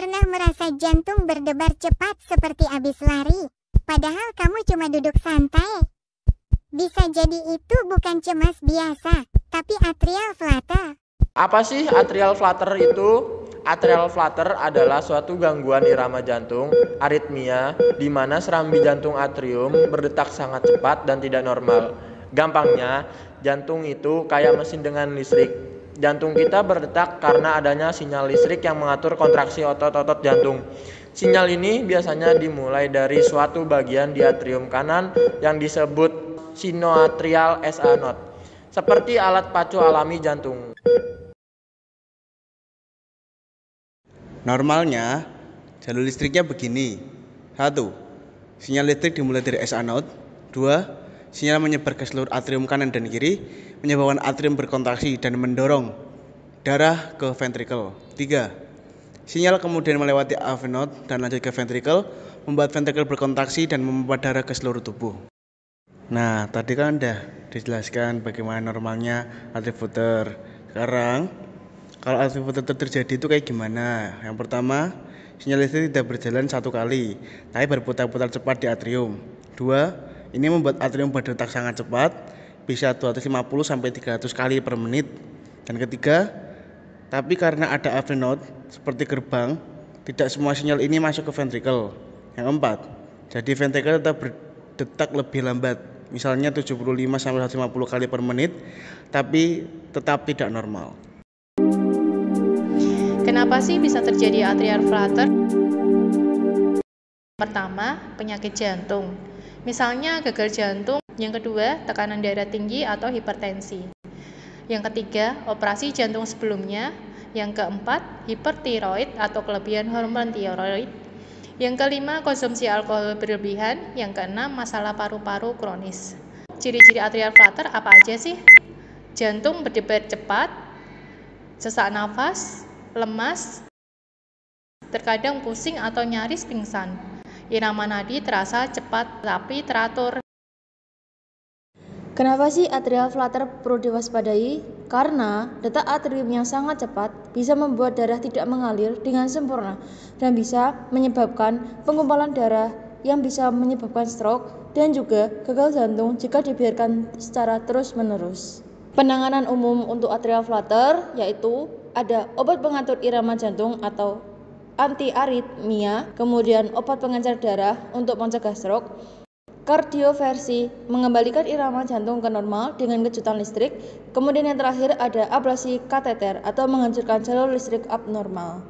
pernah merasa jantung berdebar cepat seperti habis lari, padahal kamu cuma duduk santai? Bisa jadi itu bukan cemas biasa, tapi atrial flutter. Apa sih atrial flutter itu? Atrial flutter adalah suatu gangguan irama jantung, aritmia, di mana serambi jantung atrium berdetak sangat cepat dan tidak normal. Gampangnya, jantung itu kayak mesin dengan listrik. Jantung kita berdetak karena adanya sinyal listrik yang mengatur kontraksi otot-otot jantung. Sinyal ini biasanya dimulai dari suatu bagian di atrium kanan yang disebut sinoatrial SA node, seperti alat pacu alami jantung. Normalnya, jalur listriknya begini. 1. Sinyal listrik dimulai dari SA node. 2. Sinyal menyebar ke seluruh atrium kanan dan kiri, menyebabkan atrium berkontraksi dan mendorong darah ke ventrikel. 3. Sinyal kemudian melewati AV node dan lanjut ke ventrikel, membuat ventrikel berkontraksi dan memompa darah ke seluruh tubuh. Nah, tadi kan udah dijelaskan bagaimana normalnya atrial flutter. Sekarang, kalau atrial flutter terjadi itu kayak gimana? Yang pertama, sinyal listrik tidak berjalan satu kali, tapi berputar-putar cepat di atrium. 2. Ini membuat atrium berdetak sangat cepat, bisa 250-300 kali per menit. Dan ketiga, tapi karena ada AV node seperti gerbang, tidak semua sinyal ini masuk ke ventrikel. Yang keempat, jadi ventrikel tetap berdetak lebih lambat, misalnya 75-150 kali per menit, tapi tetap tidak normal. Kenapa sih bisa terjadi atrial flutter? Pertama, penyakit jantung. Misalnya gagal jantung. Yang kedua, tekanan darah tinggi atau hipertensi. Yang ketiga, operasi jantung sebelumnya. Yang keempat, hipertiroid atau kelebihan hormon tiroid. Yang kelima, konsumsi alkohol berlebihan. Yang keenam, masalah paru-paru kronis. Ciri-ciri atrial flutter apa aja sih? Jantung berdebar cepat, sesak nafas, lemas, terkadang pusing atau nyaris pingsan. Irama nadi terasa cepat tapi teratur. Kenapa sih atrial flutter perlu diwaspadai? Karena detak atrium yang sangat cepat bisa membuat darah tidak mengalir dengan sempurna dan bisa menyebabkan penggumpalan darah yang bisa menyebabkan stroke dan juga gagal jantung jika dibiarkan secara terus-menerus. Penanganan umum untuk atrial flutter yaitu ada obat pengatur irama jantung atau antiaritmia, kemudian obat pengencer darah untuk mencegah stroke, kardioversi mengembalikan irama jantung ke normal dengan kejutan listrik, kemudian yang terakhir ada ablasi kateter atau menghancurkan jalur listrik abnormal.